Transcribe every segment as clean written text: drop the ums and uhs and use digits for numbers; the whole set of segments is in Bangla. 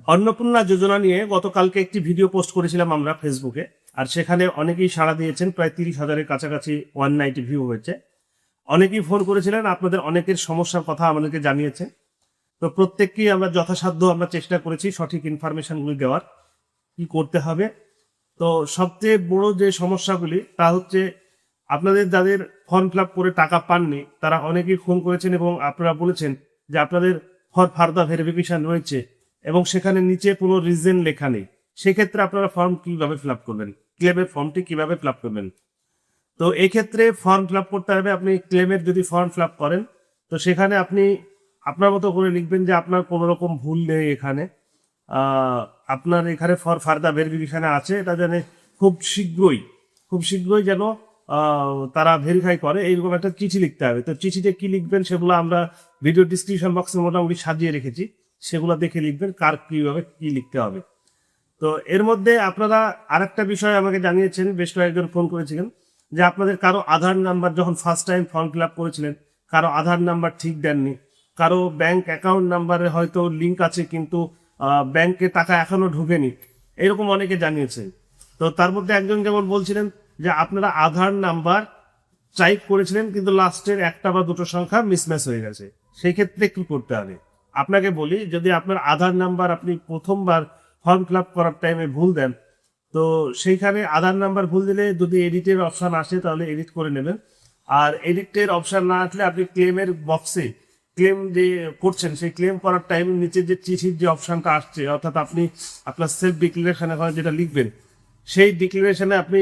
অন্নপূর্ণা যোজনা নিয়ে গতকালকে একটি ভিডিও পোস্ট করেছিলাম আমরা ফেসবুকে, আর সেখানে অনেকেই সাড়া দিয়েছেন। প্রায় 30,000-এর কাছাকাছি 190 ভিউ হয়েছে। অনেকেই ফোন করেছিলেন, আপনাদের অনেকের সমস্যার কথা আমাদেরকে জানিয়েছেন। তো প্রত্যেককেই আমরা যথাসাধ্য আমরা চেষ্টা করেছি সঠিক ইনফরমেশনগুলি দেওয়ার, কি করতে হবে। তো সবচেয়ে বড় যে সমস্যাগুলি তা হচ্ছে, আপনাদের যাদের ফর্ম ফিল আপ করে টাকা পাননি তারা অনেকেই ফোন করেছেন এবং আপনারা বলেছেন যে আপনাদের ফর ফার্দার ভেরিফিকেশন রয়েছে এবং সেখানে নিচে কোনো রিজন লেখা নেই। সেক্ষেত্রে আপনারা ফর্ম কিভাবে ফিল আপ করবেন, ক্লেমের ফর্মটি কিভাবে ফিল আপ করবেন? তো এই ক্ষেত্রে ফর্ম ফিল আপ করতে হবে। আপনি ক্লেমের যদি ফর্ম ফিল আপ করেন, তো সেখানে আপনি আপনার মতো করে লিখবেন যে আপনার কোনো রকম ভুল নেই এখানে, আপনার এখানে ফর ফার্দার ভেরিফিকেশনে আছে। এটা জানে খুব শীঘ্রই যেন তারা ভেরিফাই করে, এইরকম একটা চিঠি লিখতে হবে। তো চিঠিতে কি লিখবেন সেগুলো আমরা ভিডিও ডিসক্রিপশন বক্সে মোটামুটি সাজিয়ে রেখেছি, সেগুলো দেখে লিখবেন কার কিভাবে কি লিখতে হবে। তো এর মধ্যে আপনারা আরেকটা বিষয় আমাকে জানিয়েছেন, বেশ কয়েকজন ফোন করেছিলেন যে আপনাদের কারো আধার নাম্বার, যখন first time form fill up করেছিলেন কারো আধার নাম্বার ঠিক দেননি, কারো ব্যাংক অ্যাকাউন্ট নাম্বারে হয়তো লিঙ্ক আছে কিন্তু ব্যাংকে টাকা এখনো ঢুকেনি, এরকম অনেকে জানিয়েছে। তো তার মধ্যে একজন যেমন বলছিলেন যে আপনারা আধার নাম্বার টাইপ করেছিলেন কিন্তু লাস্টের একটা বা দুটো সংখ্যা মিসম্যাচ হয়ে গেছে, সেই ক্ষেত্রে কি করতে হবে? আপনাকে বলি, যদি আপনার আধার নাম্বার আপনি প্রথমবার ফর্ম ফিল আপ করার টাইমে ভুল দেন, তো সেইখানে আধার নাম্বার ভুল দিলে যদি এডিটের অপশান আসে তাহলে এডিট করে নেবেন। আর এডিটের অপশান না আসলে আপনি ক্লেমের বক্সে ক্লেম যে করছেন সেই ক্লেম করার টাইম নিচে যে চিঠির যে অপশানটা আসছে, অর্থাৎ আপনি আপনার সেলফ ডিক্লারেশন এখন যেটা লিখবেন, সেই ডিক্লারেশনে আপনি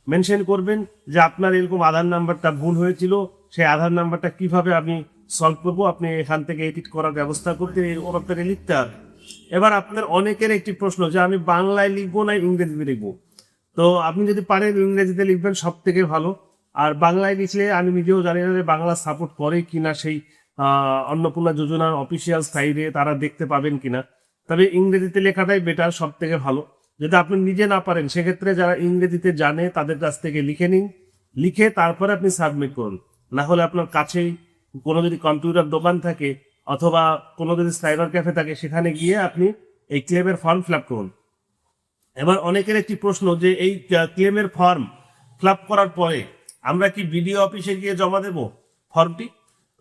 মেনশন করবেন যে আপনার এরকম আধার নাম্বারটা ভুল হয়েছিল, সেই আধার নাম্বারটা কিভাবে আমি সলভ করবো, আপনি এখান থেকে এডিট করার ব্যবস্থা করতে এরকম আপনাকে লিখতে হবে। এবার আপনার অনেকের একটি প্রশ্ন যে আমি বাংলায় লিখবো না ইংরেজিতে লিখবো। তো আপনি যদি পারেন ইংরেজিতে লিখবেন, সব থেকে ভালো। আর বাংলায় লিখলে আমি নিজেও জানি না যে বাংলা সাপোর্ট করে কিনা, সেই অন্নপূর্ণা যোজনার অফিসিয়াল সাইটে তারা দেখতে পাবেন কিনা। তবে ইংরেজিতে লেখাটাই বেটার, সব থেকে ভালো। যদি আপনি নিজে না পারেন সেক্ষেত্রে যারা ইংরেজিতে জানে তাদের কাছ থেকে লিখে নিন, লিখে তারপরে আপনি সাবমিট করুন। না হলে আপনার কাছেই কোনো যদি কম্পিউটার দোকান থাকে অথবা কোনো যদি সাইবার ক্যাফে থাকে, সেখানে গিয়ে আপনি এই ক্লেমের ফর্ম ফিল আপ করুন। এবার অনেকের একটি প্রশ্ন যে এই ক্লেমের ফর্ম ফিল আপ করার পরে আমরা কি বিডিও অফিসে গিয়ে জমা দেব ফর্মটি?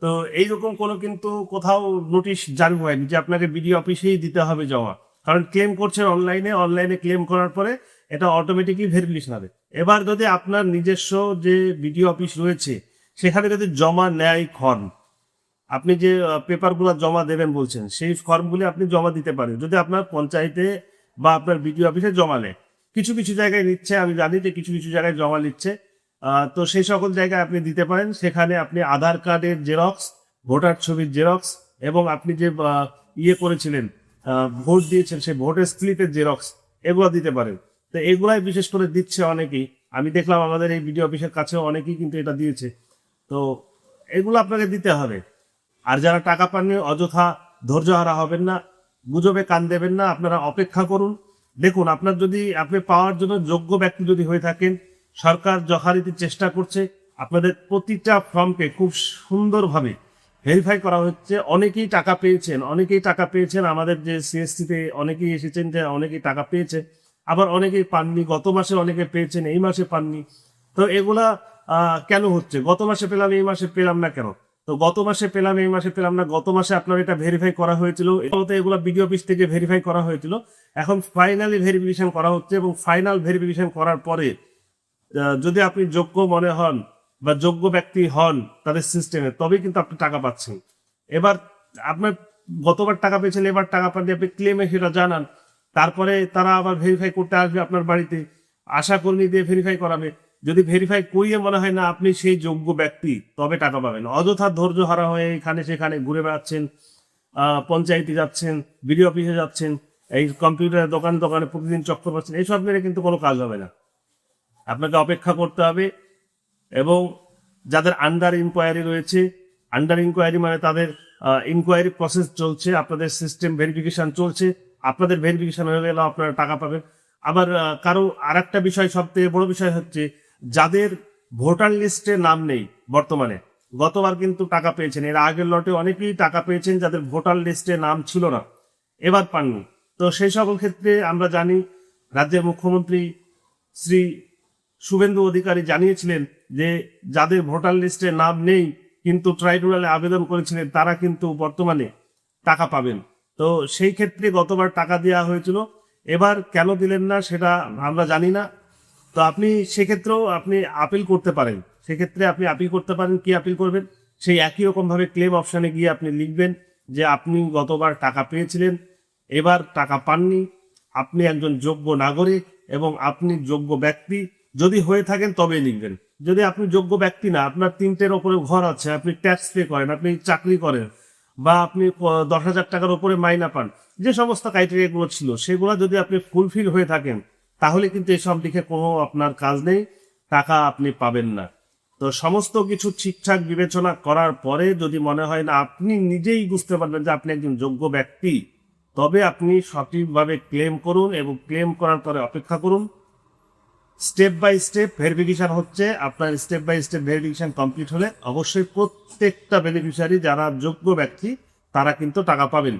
তো এইরকম কোনো কিন্তু কোথাও নোটিশ জারি হয়নি যে আপনাকে বিডিও অফিসেই দিতে হবে জমা। কারণ ক্লেম করছেন অনলাইনে ক্লেম করার পরে এটা অটোমেটিকলি ভেরিফিকেশন হবে। এবার যদি আপনার নিজস্ব যে বিডিও অফিস রয়েছে সেখানে যদি জমা নেয় ফর্ম, আপনি যে পেপারগুলো জমা দেবেন বলছেন, সেই ফর্মগুলি আপনি জমা দিতে পারেন যদি আপনার পঞ্চায়েতে বা আপনার বিডিও অফিসে জমা নেয়। কিছু কিছু জায়গায় নিচ্ছে, আমি জানি যে কিছু কিছু জায়গায় জমা নিচ্ছে। তো সেই সকল জায়গায় আপনি দিতে পারেন। সেখানে আপনি আধার কার্ডের জেরক্স, ভোটার ছবির জেরক্স এবং আপনি যে ইয়ে করেছিলেন, ভোট দিয়েছেন সেই ভোটের স্লিপের জেরক্স, এগুলো দিতে পারেন। তো এগুলাই বিশেষ করে দিচ্ছে অনেকেই, আমি দেখলাম আমাদের এই বিডিও অফিসের কাছেও অনেকেই কিন্তু এটা দিয়েছে। তো এগুলো আপনাকে দিতে হবে। আর যারা টাকা পাননি অযথা ধৈর্য হারা হবেন না, গুজবে কান দেবেন না, আপনারা অপেক্ষা করুন। দেখুন, আপনার যদি আপনি পাওয়ার জন্য যোগ্য ব্যক্তি যদি হয়ে থাকেন, সরকার যথারীতি চেষ্টা করছে আপনাদের প্রতিটা ফর্মকে খুব সুন্দরভাবে ভেরিফাই করা হচ্ছে। অনেকেই টাকা পেয়েছেন আমাদের যে সিএসসিতে অনেকেই এসেছেন যে অনেকেই টাকা পেয়েছে, আবার অনেকেই পাননি। গত মাসে অনেকে পেয়েছেন, এই মাসে পাননি। তো এগুলা কেন হচ্ছে? গত মাসে পেলাম, এই মাসে পেলাম না কেন? তো গত মাসে পেলাম, এই মাসে পেলাম না, গত মাসে আপনার এটা ভেরিফাই করা হয়েছিল, এগুলো বিডিও অফিস থেকে ভেরিফাই করা হয়েছিল। এখন ফাইনালি ভেরিফিকেশন করা হচ্ছে এবং ফাইনাল ভেরিফিকেশন করার পরে যদি আপনি যোগ্য মনে হন বা যোগ্য ব্যক্তি হন তাদের সিস্টেমে, তবেই কিন্তু আপনি টাকা পাচ্ছেন। এবার আপনার গতবার টাকা পেয়েছেন, এবার টাকা পাননি, আপনি ক্লেমে সেটা জানান। তারপরে তারা আবার ভেরিফাই করতে আসবে আপনার বাড়িতে, আশাকর্মী দিয়ে ভেরিফাই করাবে। যদি ভেরিফাই করিয়ে মনে হয় না আপনি সেই যোগ্য ব্যক্তি, তবে টাকা পাবেন। অযথা ধৈর্য হারা হয়ে এখানে সেখানে ঘুরে বেড়াচ্ছেন, পঞ্চায়েতে যাচ্ছেন, বিডিও অফিসে যাচ্ছেন, এই কম্পিউটারের দোকানে প্রতিদিন চক্কর পাচ্ছেন, এইসব মেরে কিন্তু কোনো কাজ হবে না। আপনাকে অপেক্ষা করতে হবে। এবং যাদের আন্ডার ইনকোয়ারি রয়েছে, আন্ডার ইনকোয়ারি মানে তাদের ইনকোয়ারি প্রসেস চলছে, আপনাদের সিস্টেম ভেরিফিকেশন চলছে, আপনাদের ভেরিফিকেশন হয়ে গেলে আপনারা টাকা পাবেন। আবার কারো আরেকটা বিষয়, সব থেকে বড় বিষয় হচ্ছে যাদের ভোটার লিস্টে নাম নেই বর্তমানে, গতবার কিন্তু টাকা পেয়েছেন, এর আগের লটে অনেকেই টাকা পেয়েছেন যাদের ভোটার লিস্টে নাম ছিল না। এবার পাননি। তো সেই সকল ক্ষেত্রে আমরা জানি রাজ্যের মুখ্যমন্ত্রী শ্রী শুভেন্দু অধিকারী জানিয়েছিলেন যে যাদের ভোটার লিস্টে নাম নেই কিন্তু ট্রাইব্যুনালে আবেদন করেছিলেন তারা কিন্তু বর্তমানে টাকা পাবেন। তো সেই ক্ষেত্রে গতবার টাকা দেওয়া হয়েছিল, এবার কেন দিলেন না সেটা আমরা জানি না। তো আপনি সেক্ষেত্রেও আপনি আপিল করতে পারেন। সেক্ষেত্রে আপনি আপিল করতে পারেন। কি আপিল করবেন? সেই একই রকমভাবে ক্লেম অপশানে গিয়ে আপনি লিখবেন যে আপনি গতবার টাকা পেয়েছিলেন, এবার টাকা পাননি, আপনি একজন যোগ্য নাগরিক এবং আপনি যোগ্য ব্যক্তি যদি হয়ে থাকেন তবেই লিখবেন। যদি আপনি যোগ্য ব্যক্তি না, আপনার 3টের ওপরে ঘর আছে, আপনি ট্যাক্স পে করেন, আপনি চাকরি করেন, বা আপনি 10,000 টাকার উপরে মাইনা পান, যে সমস্ত ক্রাইটেরিয়াগুলো ছিল সেগুলো যদি আপনি ফুলফিল হয়ে থাকেন তাহলে কিন্তু এসব দিকে কোনো আপনার কাজ নেই, টাকা আপনি পাবেন না। তো সমস্ত কিছু ঠিকঠাক বিবেচনা করার পরে যদি মনে হয় না, আপনি নিজেই বুঝতে পারবেন যে আপনি একজন যোগ্য ব্যক্তি, তবে আপনি সঠিকভাবে ক্লেম করুন এবং ক্লেম করার পরে অপেক্ষা করুন। স্টেপ বাই স্টেপ ভেরিফিকেশন হচ্ছে। আপনার step by step verification complete হলে অবশ্যই প্রত্যেকটা বেনিফিশিয়ারি যারা যোগ্য ব্যক্তি তারা কিন্তু টাকা পাবেন।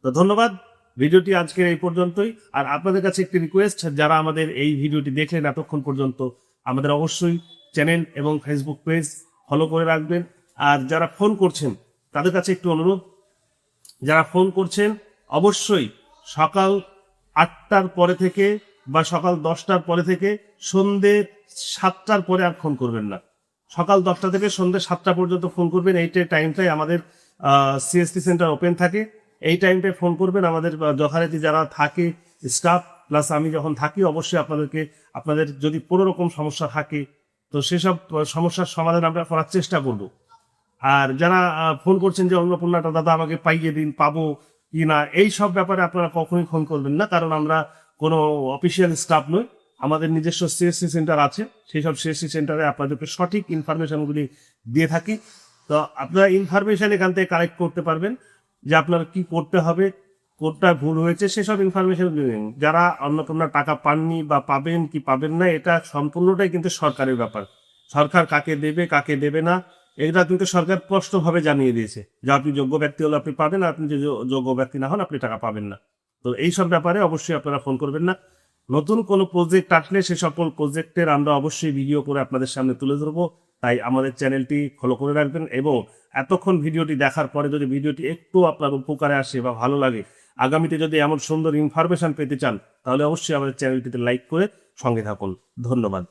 তো ধন্যবাদ, ভিডিওটি আজকের এই পর্যন্তই। আর আপনাদের কাছে একটি রিকোয়েস্ট, যারা আমাদের এই ভিডিওটি দেখলেন এতক্ষণ পর্যন্ত, আমাদের অবশ্যই চ্যানেল এবং ফেসবুক পেজ ফলো করে রাখবেন। আর যারা ফোন করছেন তাদের কাছে একটু অনুরোধ, যারা ফোন করছেন অবশ্যই সকাল 8টার পরে থেকে বা সকাল 10টার পরে থেকে সন্ধ্যে 7টার পরে আর ফোন করবেন না। সকাল 10টা থেকে সন্ধ্যে 7টা পর্যন্ত ফোন করবেন। এইটাই টাইমটাই আমাদের সিএসটি সেন্টার ওপেন থাকে। এই টাইমটায় ফোন করবেন। আমাদের যথারীতি যারা থাকে স্টাফ প্লাস আমি যখন থাকি, অবশ্যই আপনাদের যদি কোনো রকম সমস্যা থাকে তো সেসব সমস্যার সমাধান আমরা করার চেষ্টা করব। আর যারা ফোন করছেন যে অন্নপূর্ণাটা দাদা আমাকে পাইয়ে দিন, পাবো কি না, এই সব ব্যাপারে আপনারা কখনোই ফোন করবেন না, কারণ আমরা কোনো অফিসিয়াল স্টাফ নই। আমাদের নিজস্ব সিএসসি সেন্টার আছে, সেই সব সিএসসি সেন্টারে আপনাদেরকে সঠিক ইনফরমেশনগুলি দিয়ে থাকি। তো আপনারা ইনফরমেশন এখান থেকে কালেক্ট করতে পারবেন যে আপনার কি করতে হবে, কোনটা ভুল হয়েছে, সেসব ইনফরমেশন দিন। যারা অন্নপূর্ণা টাকা পাননি বা পাবেন কি পাবেন না, এটা সম্পূর্ণটাই কিন্তু সরকারের ব্যাপার। সরকার কাকে দেবে কাকে দেবে না এটা কিন্তু সরকার স্পষ্টভাবে জানিয়ে দিয়েছে যে আপনি যোগ্য ব্যক্তি হলে আপনি পাবেন, আপনি যদি যোগ্য ব্যক্তি না হন আপনি টাকা পাবেন না। তো এই সব ব্যাপারে অবশ্যই আপনারা ফোন করবেন না। নতুন কোনো প্রজেক্ট আসলে সে সকল প্রজেক্টের আমরা অবশ্যই ভিডিও করে আপনাদের সামনে তুলে ধরবো। তাই আমাদের চ্যানেলটি ফলো করে রাখবেন এবং এতক্ষণ ভিডিওটি দেখার পরে যদি ভিডিওটি একটু আপনার উপকারে আসে বা ভালো লাগে, আগামীতে যদি এমন সুন্দর ইনফরমেশন পেতে চান তাহলে অবশ্যই আমাদের চ্যানেলটিতে লাইক করে সঙ্গে থাকুন। ধন্যবাদ।